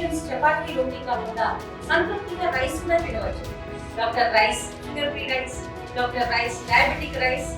Nutritions chapati రోటీ కాకుండా సంతృప్తిగా rice కూడా తినవచ్చు. Doctor rice, sugar free rice, doctor rice, diabetic rice,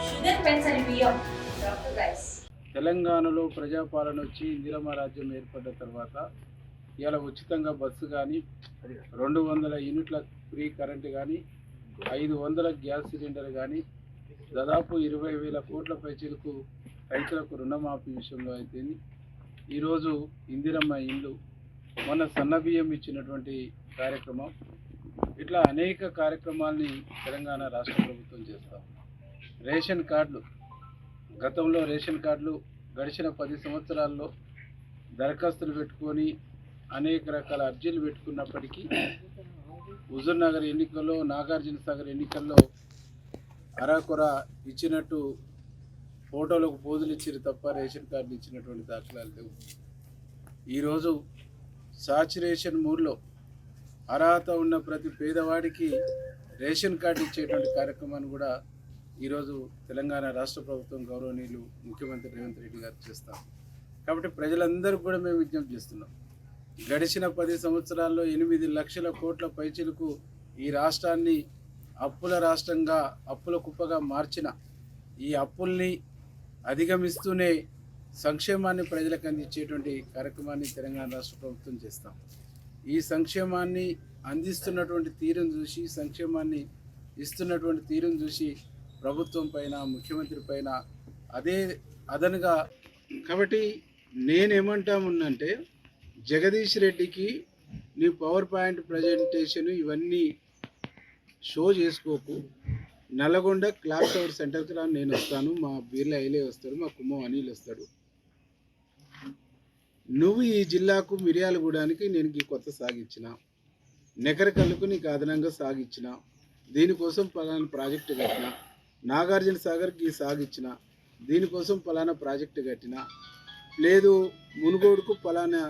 sugar పెంచని బియ్యం, డాక్టర్ రైస్. తెలంగాణలో ప్రజాపాలన వచ్చి ఇందిరమ్మ రాజ్యం ఏర్పడ్డ తర్వాత ఇలా ఉచితంగా బస్సు కానీ 200 యూనిట్ల ఫ్రీ కరెంటు కానీ 500 గ్యాస్ సిలిండర్ కానీ దాదాపు 20,000 కోట్ల పైచలకు రైతులకు రుణమాఫీ విషయంలో అయితే ఈరోజు ఇందిరమ్మ ఇల్లు, మొన్న సన్నబియ్యం ఇచ్చినటువంటి కార్యక్రమం, ఇట్లా అనేక కార్యక్రమాల్ని తెలంగాణ రాష్ట్ర ప్రభుత్వం చేస్తాం. రేషన్ కార్డులు, గతంలో రేషన్ కార్డులు గడిచిన 10 సంవత్సరాల్లో దరఖాస్తులు పెట్టుకొని అనేక రకాల అర్జీలు పెట్టుకున్నప్పటికీ హుజూర్ నగర్ ఎన్నికల్లో, నాగార్జున సాగర్ ఎన్నికల్లో అరాకొర ఇచ్చినట్టు ఫోటోలకు పోజులు ఇచ్చారు తప్ప రేషన్ కార్డులు ఇచ్చినటువంటి దాఖలాలు లేవు. ఈరోజు సాచురేషన్ మూడ్లో అర్హత ఉన్న ప్రతి పేదవాడికి రేషన్ కార్డు ఇచ్చేటువంటి కార్యక్రమాన్ని కూడా ఈరోజు తెలంగాణ రాష్ట్ర ప్రభుత్వం గౌరవనీయులు ముఖ్యమంత్రి రేవంత్ రెడ్డి గారు చేస్తాం. కాబట్టి ప్రజలందరూ కూడా మేము విజ్ఞప్తి చేస్తున్నాం. గడిచిన 10 సంవత్సరాల్లో 8 లక్షల కోట్ల పైచిలకు ఈ రాష్ట్రాన్ని అప్పుల రాష్ట్రంగా, అప్పుల కుప్పగా మార్చిన ఈ అప్పుల్ని అధిగమిస్తూనే సంక్షేమాన్ని ప్రజలకు అందించేటువంటి కార్యక్రమాన్ని తెలంగాణ రాష్ట్ర ప్రభుత్వం చేస్తాం. ఈ సంక్షేమాన్ని అందిస్తున్నటువంటి తీరును చూసి, సంక్షేమాన్ని ఇస్తున్నటువంటి తీరును చూసి ప్రభుత్వం పైన, ముఖ్యమంత్రి పైన అదే అదనుగా. కాబట్టి నేనేమంటామున్నంటే, జగదీష్ రెడ్డికి నీ పవర్ పాయింట్ ప్రజెంటేషన్ ఇవన్నీ షో చేసుకోకు. నల్గొండ క్లాక్ టవర్ సెంటర్కి రా, నేను వస్తాను, మా బీర్ల ఐలే వస్తాడు, మా కుమ్మం అనిల్ వస్తాడు. నువ్వు ఈ జిల్లాకు మిర్యాలగూడానికి నేను ఈ కొత్త సాగిచ్చిన, నెకరకల్లుకు నీకు అదనంగా సాగిచ్చిన, దీనికోసం పలానా ప్రాజెక్టు కట్టిన, నాగార్జున సాగర్కి సాగిచ్చిన, దీనికోసం పలానా ప్రాజెక్టు కట్టిన, లేదు మునుగోడుకు పలానా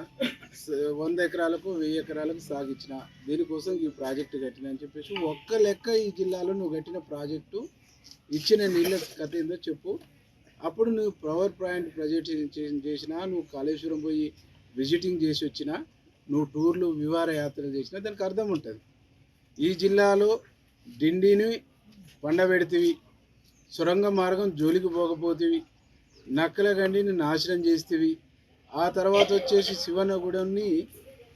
100 ఎకరాలకు 1000 ఎకరాలకు సాగిచ్చిన, దీనికోసం ఈ ప్రాజెక్టు కట్టిన అని చెప్పేసి ఒక్క లెక్క ఈ జిల్లాలో నువ్వు కట్టిన ప్రాజెక్టు, ఇచ్చిన నీళ్ళ కథ ఏందో చెప్పు. అప్పుడు నువ్వు పవర్ పాయింట్ ప్రజెంటేషన్ చేసినా, నువ్వు కాళేశ్వరం పోయి విజిటింగ్ చేసి వచ్చినా, నువ్వు టూర్లు విహార యాత్రలు చేసినా దానికి అర్థం ఉంటుంది. ఈ జిల్లాలో డిండిని పండబెడితివి, సొరంగ మార్గం జోలికి పోకపోతేవి, నక్కల గండిని నాశనం చేస్తేవి, ఆ తర్వాత వచ్చేసి శివనగూడెంని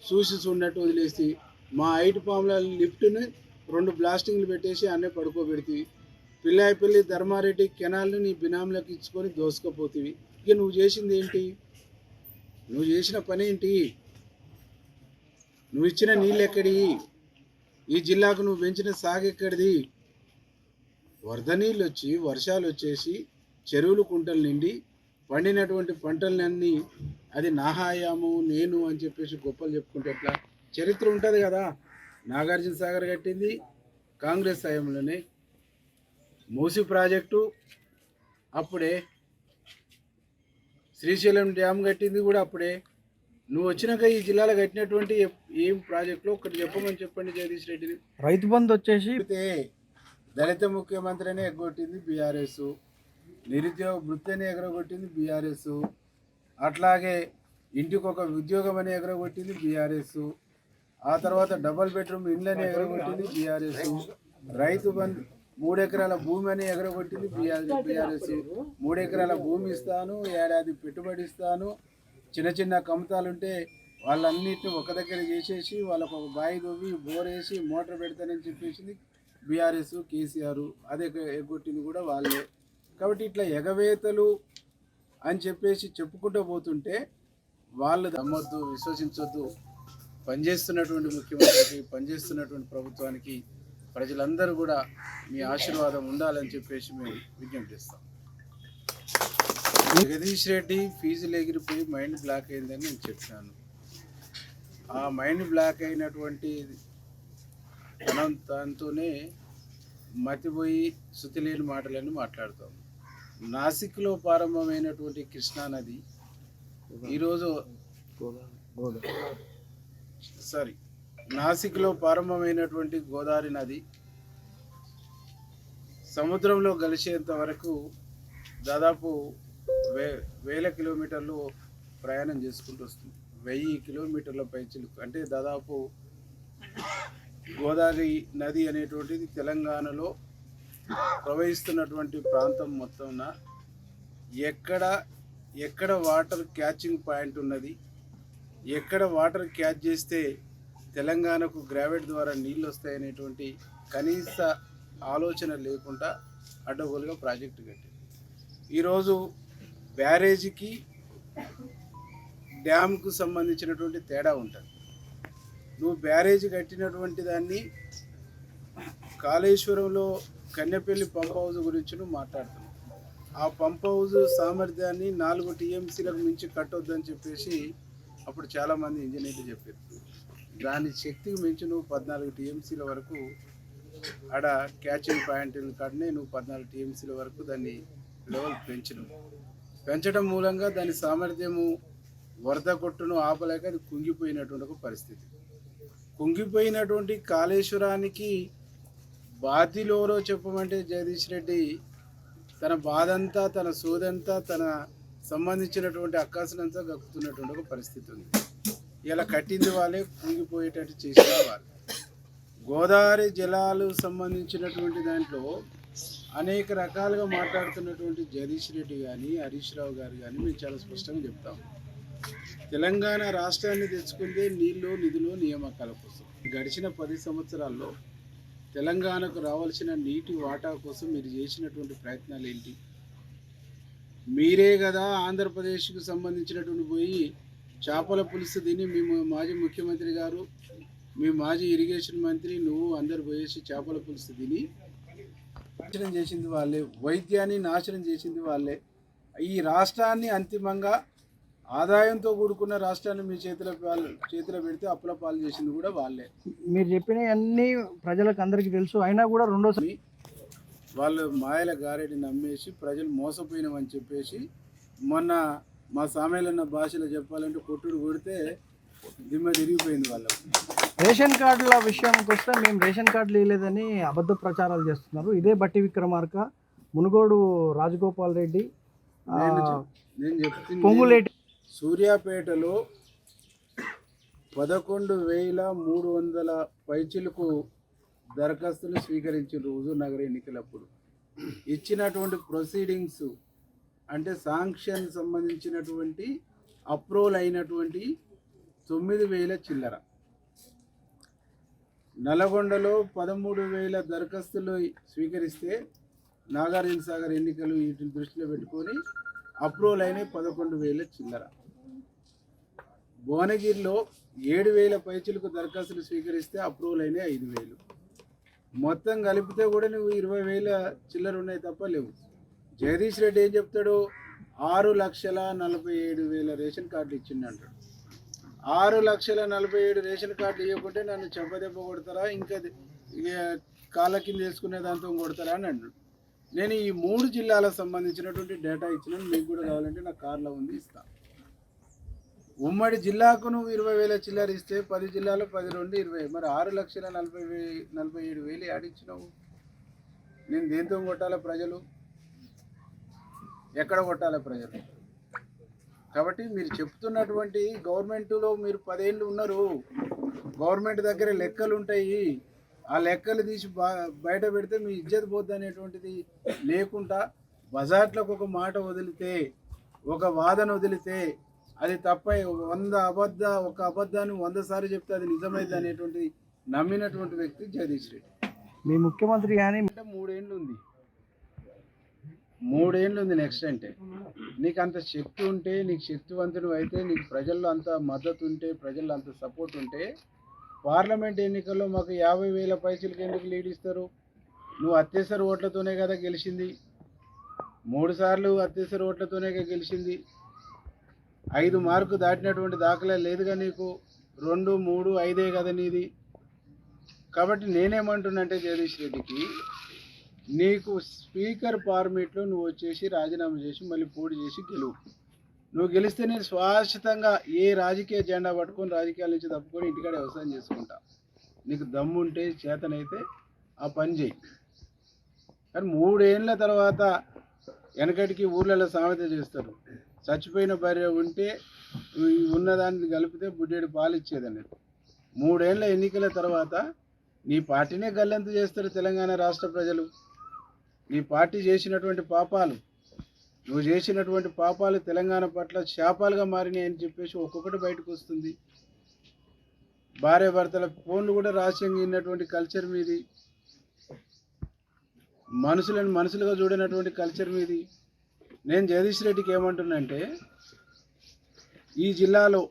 చూడనట్టు వదిలేసి, మా 8 పాముల లిఫ్ట్ని 2 బ్లాస్టింగ్లు పెట్టేసి అన్నే పడుకోబెడితివి, పిల్లాయిపల్లి ధర్మారెడ్డి కెనాల్ని నీ బినాములకు ఇచ్చుకొని దోసుకపోతేవి. ఇక నువ్వు చేసింది ఏంటి? నువ్వు చేసిన పని ఏంటి? నువ్వు ఇచ్చిన నీళ్ళు ఎక్కడి? ఈ జిల్లాకు నువ్వు పెంచిన సాగు ఎక్కడిది? వరద నీళ్ళు వచ్చి, వర్షాలు వచ్చేసి చెరువులు కుంటలు నిండి పండినటువంటి పంటలన్నీ అది నాహాయాము, నేను అని చెప్పేసి గొప్పలు చెప్పుకుంటే ఎట్లా? చరిత్ర ఉంటుంది కదా. నాగార్జున సాగర్ కట్టింది కాంగ్రెస్ హయాంలోనే, మూసి ప్రాజెక్టు అప్పుడే, శ్రీశైలం డ్యామ్ కట్టింది కూడా అప్పుడే. నువ్వు వచ్చినాక ఈ జిల్లాలో కట్టినటువంటి ఏం ప్రాజెక్టులో ఒకటి చెప్పండి జగదీష్ రెడ్డిని. రైతు బంధు వచ్చేసి దళిత ముఖ్యమంత్రినే ఎగ్గొట్టింది బీఆర్ఎస్, నిరుద్యోగ వృత్తిని ఎగరగొట్టింది బీఆర్ఎస్, అట్లాగే ఇంటికి ఒక ఉద్యోగం అని ఎగరగొట్టింది బీఆర్ఎస్, ఆ తర్వాత double bedroom ఇండ్లని ఎగరగొట్టింది BRS, Rythu Bandhu 3 ఎకరాల భూమి అని ఎగరగొట్టింది బీఆర్ఎస్. 3 ఎకరాల భూమి ఇస్తాను, ఏడాది పెట్టుబడి ఇస్తాను, చిన్న కమతాలుంటే వాళ్ళన్నిటిని ఒక దగ్గర చేసేసి వాళ్ళకు ఒక బావి తవ్వి బోరేసి మోటార్ పెడతానని చెప్పేసింది బీఆర్ఎస్, కేసీఆర్. అదే ఎగ్గొట్టింది కూడా వాళ్ళే. కాబట్టి ఇట్లా ఎగవేతలు అని చెప్పేసి చెప్పుకుంటూ పోతుంటే వాళ్ళు నమ్మొద్దు, విశ్వసించొద్దు. పనిచేస్తున్నటువంటి ముఖ్యమంత్రికి, పనిచేస్తున్నటువంటి ప్రభుత్వానికి ప్రజలందరూ కూడా మీ ఆశీర్వాదం ఉండాలని చెప్పేసి మేము విజ్ఞప్తి చేస్తాం. జగదీష్ రెడ్డి ఫీజులు ఎగిరిపోయి మైండ్ బ్లాక్ అయిందని నేను చెప్పాను. ఆ మైండ్ బ్లాక్ అయినటువంటి తనంతోనే మతిపోయి శృతిలేని మాటలని మాట్లాడుతాం. నాసిక్లో ప్రారంభమైనటువంటి కృష్ణానది ఈరోజు నాసిక్లో ప్రారంభమైనటువంటి గోదావరి నది సముద్రంలో కలిసేంత వరకు దాదాపు వేల కిలోమీటర్లు ప్రయాణం చేసుకుంటూ వస్తుంది. 1000 కిలోమీటర్ల పైచిలుకు, అంటే దాదాపు గోదావరి నది అనేటువంటిది తెలంగాణలో ప్రవహిస్తున్నటువంటి ప్రాంతం మొత్తం ఎక్కడ వాటర్ క్యాచింగ్ పాయింట్ ఉన్నది, ఎక్కడ వాటర్ క్యాచ్ చేస్తే తెలంగాణకు గ్రావెట్ ద్వారా నీళ్ళు వస్తాయనేటువంటి కనీస ఆలోచన లేకుండా అడ్డగోలుగా ప్రాజెక్టు కట్టింది. ఈరోజు బ్యారేజీకి డ్యామ్కు సంబంధించినటువంటి తేడా ఉంటుంది. నువ్వు బ్యారేజీ కట్టినటువంటి దాన్ని కాళేశ్వరంలో కన్నెపల్లి పంప్ హౌస్ గురించి నువ్వు మాట్లాడుతున్నావు. ఆ పంప్ హౌస్ సామర్థ్యాన్ని 4 టీఎంసీలకు మించి కట్టొద్దని చెప్పేసి అప్పుడు చాలామంది ఇంజనీర్లు చెప్పారు. దాని శక్తికి మించి నువ్వు 14 టీఎంసీల వరకు ఆడ క్యాచింగ్ పాయింట్ కాడనే నువ్వు 14 టీఎంసీల వరకు దాన్ని లెవెల్ పెంచడం మూలంగా దాని సామర్థ్యము వరద కొట్టును ఆపలేక అది కుంగిపోయినటువంటి ఒక పరిస్థితి. కుంగిపోయినటువంటి కాళేశ్వరానికి బాధిలోరో చెప్పమంటే జగదీష్ రెడ్డి తన బాధంతా, తన సోదంతా, తన సంబంధించినటువంటి అక్కాసునంతా గక్కుతున్నటువంటి ఒక పరిస్థితి ఉంది. ఇలా కట్టింది వాళ్ళే, కుంగిపోయేటట్టు చేసిన వాళ్ళు. గోదావరి జలాలు సంబంధించినటువంటి దాంట్లో అనేక రకాలుగా మాట్లాడుతున్నటువంటి జగదీష్ రెడ్డి కానీ, హరీష్ రావు గారు కానీ మేము చాలా స్పష్టంగా చెప్తాం. తెలంగాణ రాష్ట్రాన్ని తెచ్చుకుందే నీళ్ళు, నిధులు, నియామకాల కోసం. గడిచిన 10 సంవత్సరాల్లో తెలంగాణకు రావాల్సిన నీటి వాటా కోసం మీరు చేసినటువంటి ప్రయత్నాలు ఏంటి? మీరే కదా ఆంధ్రప్రదేశ్కు సంబంధించినటువంటి పోయి చేపల పులుసు తిని మేము మాజీ ముఖ్యమంత్రి గారు, మీ మాజీ ఇరిగేషన్ మంత్రి, నువ్వు అందరు పోయేసి చేపల పులుసు తిని నాశనం చేసింది వాళ్ళే, వైద్యాన్ని నాశనం చేసింది వాళ్ళే. ఈ రాష్ట్రాన్ని అంతిమంగా ఆదాయంతో కూడుకున్న రాష్ట్రాన్ని మీ చేతిలో పెడితే అప్పుల పాలు చేసింది కూడా వాళ్ళే. మీరు చెప్పిన అన్ని ప్రజలకు అందరికీ తెలుసు, అయినా కూడా రెండోసారి వాళ్ళు మాయల గారెడి నమ్మేసి ప్రజలు మోసపోయినామని చెప్పేసి మొన్న మా సామేలన్న భాషలో చెప్పాలంటే కొట్టుడు కొడితే దిమ్మ తిరిగిపోయింది వాళ్ళకు. రేషన్ కార్డుల విషయానికి వస్తే మేము రేషన్ కార్డులు ఇవ్వలేదని అబద్ధ ప్రచారాలు చేస్తున్నారు. ఇదే బట్టి విక్రమార్క, మునుగోడు రాజగోపాల్ రెడ్డి, నేను చెప్తుంది పొంగులేటి, సూర్యాపేటలో 11,300 పైచిలకు దరఖాస్తులు స్వీకరించారు హుజూర్ నగర్ ఎన్నికలప్పుడు. ఇచ్చినటువంటి ప్రొసీడింగ్స్ అంటే శాంక్షన్ సంబంధించినటువంటి అప్రూవల్ అయినటువంటి 9,000 చిల్లర. నల్గొండలో 13,000 దరఖాస్తులు స్వీకరిస్తే నాగార్జున సాగర్ ఎన్నికలు వీటిని దృష్టిలో పెట్టుకొని అప్రూవల్ అయిన 11,000 చిల్లర. భువనగిరిలో 7,000 పైచిలకు దరఖాస్తులు స్వీకరిస్తే అప్రూవల్ అయినాయి 5,000. మొత్తం కలిపితే కూడా నువ్వు 20,000 చిల్లర ఉన్నాయి తప్ప లేవు. జగదీష్ రెడ్డి ఏం చెప్తాడు? 6,47,000 రేషన్ కార్డులు ఇచ్చిండు అంటాడు. 6,47,000 రేషన్ కార్డులు ఇవ్వకుంటే నన్ను చెంపదెబ్బ కొడతారా, ఇంకా కాళ్ళ కింద వేసుకునే దాంతో కొడతారా అని అంటాడు. నేను ఈ 3 జిల్లాలకు సంబంధించినటువంటి డేటా ఇచ్చినాను, మీకు కూడా కావాలంటే నా కార్లో ఉంది ఇస్తాను. ఉమ్మడి జిల్లాకు నువ్వు 20,000 చిల్లర ఇస్తే 10 జిల్లాలో 10, 2, 20. మరి 6,47,000 ఆడిచ్చినావు. నేను దేంతో కొట్టాలి? ప్రజలు ఎక్కడ కొట్టాలి? ప్రజలు. కాబట్టి మీరు చెప్తున్నటువంటి గవర్నమెంట్లో మీరు 10 ఏళ్ళు ఉన్నారు, గవర్నమెంట్ దగ్గర లెక్కలు ఉంటాయి, ఆ లెక్కలు తీసి బయట పెడితే మీ ఇజ్జత్ పోద్ది అనేటువంటిది లేకుండా బజార్లకు ఒక మాట వదిలితే, ఒక వాదన వదిలితే అది తప్ప ఒక అబద్ధాన్ని 100 సార్లు చెప్తే అది నిజమైంది అనేటువంటి నమ్మినటువంటి వ్యక్తి జగదీష్ రెడ్డి. మీ ముఖ్యమంత్రి కానీ 3 ఏళ్ళు ఉంది, 3 ఏళ్ళు ఉంది నెక్స్ట్. అంటే నీకు అంత శక్తి ఉంటే, నీకు శక్తివంతుడు అయితే, నీకు ప్రజల్లో అంత మద్దతు ఉంటే, ప్రజల్లో అంత సపోర్ట్ ఉంటే, పార్లమెంట్ ఎన్నికల్లో మాకు 50,000 పైసలకి ఎందుకు లీడ్ ఇస్తారు? నువ్వు అత్యవసర ఓట్లతోనే కదా గెలిచింది, 3 సార్లు అత్యవసర ఓట్లతోనే గెలిచింది. 5 మార్కు దాటినటువంటి దాఖలా లేదుగా నీకు. 2, 3, 5 కదా నీది. కాబట్టి నేనేమంటున్నంటే జగదీష్ రెడ్డికి, నీకు స్పీకర్ ఫార్మేట్లో నువ్వు వచ్చేసి రాజీనామా చేసి మళ్ళీ పోటీ చేసి గెలువు. నువ్వు గెలిస్తే నేను శాశ్వతంగా ఏ రాజకీయ జెండా పట్టుకొని రాజకీయాల నుంచి తప్పుకొని ఇంటికాడ వ్యవసాయం చేసుకుంటా. నీకు దమ్ముంటే, చేతనైతే ఆ పని చేయి. కానీ 3 ఏళ్ళ తర్వాత వెనకటికి ఊర్లలో సామెత చేస్తారు, చచ్చిపోయిన బర్రె ఉంటే ఉన్నదాన్ని కలిపితే బుడ్డేడు పాలు ఇచ్చేదని. 3 ఏళ్ల ఎన్నికల తర్వాత నీ పార్టీనే గల్లంతు చేస్తారు తెలంగాణ రాష్ట్ర ప్రజలు. నీ పార్టీ చేసినటువంటి పాపాలు, నువ్వు చేసినటువంటి పాపాలు తెలంగాణ పట్ల శాపాలుగా మారినాయి అని చెప్పేసి ఒక్కొక్కటి బయటకు వస్తుంది. భార్య భర్తల ఫోన్లు కూడా రహస్యంగా ఉన్నటువంటి కల్చర్ మీది, మనుషులను మనుషులుగా చూడనటువంటి కల్చర్ మీది. నేను జగదీష్ రెడ్డికి ఏమంటున్నానంటే, ఈ జిల్లాలో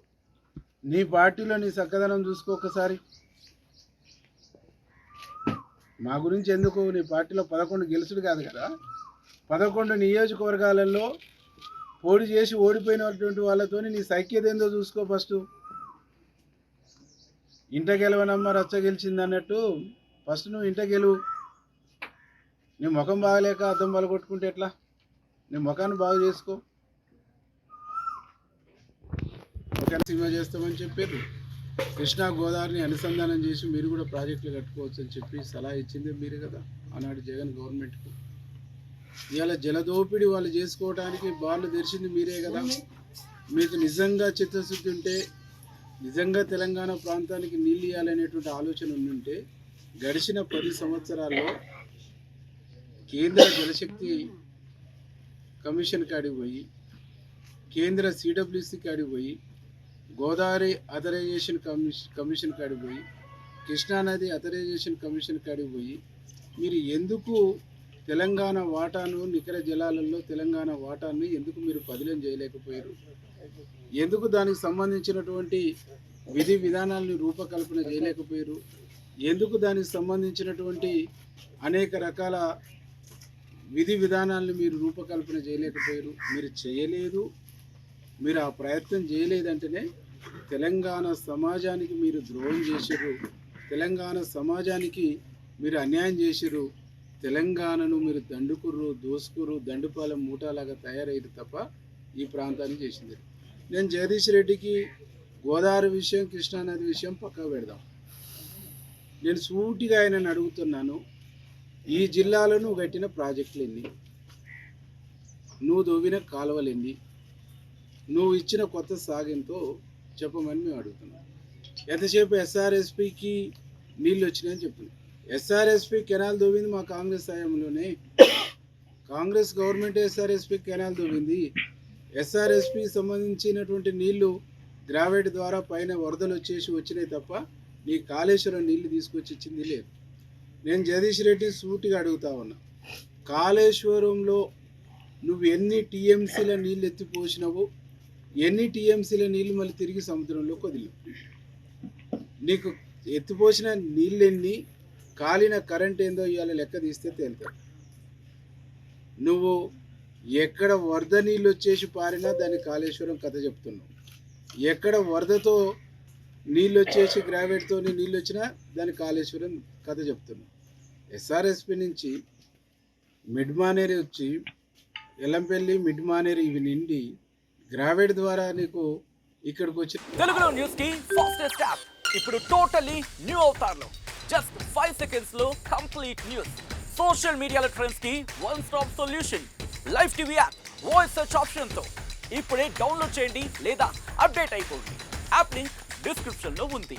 నీ పార్టీలో నీ చక్కదనం చూసుకో ఒకసారి. మా గురించి ఎందుకు, నీ పార్టీలో 11 గెలుచుడు కాదు కదా, 11 నియోజకవర్గాలలో పోటీ చేసి ఓడిపోయినటువంటి వాళ్ళతో నీ సైక్యత ఏందో చూసుకో ఫస్ట్. ఇంట గెలవనమ్మ రచ్చ గెలిచింది అన్నట్టు ఫస్ట్ నువ్వు ఇంట గెలువు. నీ ముఖం బాగలేక అద్దం బలగొట్టుకుంటే ఎట్లా? నీ ముఖాన్ని బాగు చేసుకో. ఒక సినిమా చేస్తామని చెప్పారు. కృష్ణా గోదావరిని అనుసంధానం చేసి మీరు కూడా ప్రాజెక్టులు కట్టుకోవచ్చు అని చెప్పి సలహా ఇచ్చింది మీరే కదా ఆనాడు జగన్ గవర్నమెంట్కు. ఇవాళ జలదోపిడి వాళ్ళు చేసుకోవడానికి బాళ్ళు తెరిచింది మీరే కదా. మీకు నిజంగా చిత్తశుద్ధి ఉంటే, నిజంగా తెలంగాణ ప్రాంతానికి నీళ్ళు ఇవ్వాలనేటువంటి ఆలోచన ఉండుంటే గడిచిన 10 సంవత్సరాల్లో కేంద్ర జలశక్తి కమిషన్ కాడికి పోయి, కేంద్ర సిడబ్ల్యూసి కాడికి పోయి, గోదావరి అథరైజేషన్ కమిషన్ కాడికి పోయి, కృష్ణానది అథరైజేషన్ కమిషన్ కాడికి పోయి మీరు ఎందుకు తెలంగాణ వాటాను, నికర జలాలలో తెలంగాణ వాటాన్ని ఎందుకు మీరు పదిలం చేయలేకపోయారు? ఎందుకు దానికి సంబంధించినటువంటి విధి విధానాలను రూపకల్పన చేయలేకపోయారు? ఎందుకు దానికి సంబంధించినటువంటి అనేక రకాల విధి విధానాలను మీరు రూపకల్పన చేయలేకపోయారు? మీరు చేయలేదు. మీరు ఆ ప్రయత్నం చేయలేదంటేనే తెలంగాణ సమాజానికి మీరు ద్రోహం చేశారు, తెలంగాణ సమాజానికి మీరు అన్యాయం చేశారు, తెలంగాణను మీరు దండుకుర్రు, దోసుకుర్రు, దండుపాలెం మూటలాగా తయారయ్యారు తప్ప ఈ ప్రాంతాన్ని చేసింది. నేను జగదీష్ రెడ్డికి గోదావరి విషయం, కృష్ణానది విషయం పక్కా పెడదాం. నేను సూటిగా ఆయనను అడుగుతున్నాను, ఈ జిల్లాలో నువ్వు కట్టిన ప్రాజెక్టులు ఎన్ని, నువ్వు దొవ్విన కాలువలు ఎన్ని, నువ్వు ఇచ్చిన కొత్త సాగంతో చెప్పమని మేము అడుగుతున్నాం. ఎంతసేపు ఎస్ఆర్ఎస్పికి నీళ్ళు వచ్చినాయని చెప్తున్నాం. ఎస్ఆర్ఎస్పి కెనాల్ దొవ్వింది మా కాంగ్రెస్ హయాంలోనే. కాంగ్రెస్ గవర్నమెంట్ ఎస్ఆర్ఎస్పి కెనాల్ దొవ్వింది. ఎస్ఆర్ఎస్పి సంబంధించినటువంటి నీళ్లు గ్రావైట్ ద్వారా పైన వరదలు వచ్చేసి వచ్చినాయి తప్ప నీ కాళేశ్వరం నీళ్లు తీసుకొచ్చి ఇచ్చింది లేదు. నేను జగదీష్ రెడ్డి సూటిగా అడుగుతా ఉన్నా, కాళేశ్వరంలో నువ్వు ఎన్ని టీఎంసీల నీళ్ళు ఎత్తిపోసినావు, ఎన్ని టీఎంసీల నీళ్ళు మళ్ళీ తిరిగి సముద్రంలోకి వదిలేవు? నీకు ఎత్తిపోసిన నీళ్ళెన్ని, కాలిన కరెంట్ ఏందో ఇవాళ లెక్క తీస్తే తేలుతాయి. నువ్వు ఎక్కడ వరద నీళ్ళు వచ్చేసి పారినా దాన్ని కాళేశ్వరం కథ చెప్తున్నావు, ఎక్కడ వరదతో నీళ్ళు వచ్చేసి గ్రావైట్తో నీళ్ళు వచ్చినా దాన్ని కాళేశ్వరం కథ చెప్తున్నావు. ఎస్ఆర్ఎస్పి నుంచి మిడ్ మానేరి వచ్చి ఎల్లంపల్లి, మిడ్ మానేరి ఇవి నిండి గ్రావైట్ ద్వారా నీకు ఇక్కడికి వచ్చి తెలుగులో న్యూస్ కి ఫాస్టెస్ట్ యాప్ ఇప్పుడు టోటల్లీ న్యూ అవతార్లో జస్ట్ 5 సెకండ్స్ లో కంప్లీట్ న్యూస్. సోషల్ మీడియాలో ట్రెండ్స్ కి one stop solution. Live TV app voice search option తో ఇప్పుడే డౌన్లోడ్ చేయండి లేదా అప్డేట్ అయిపోండి. యాప్ లింక్ డిస్క్రిప్షన్ లో ఉంది.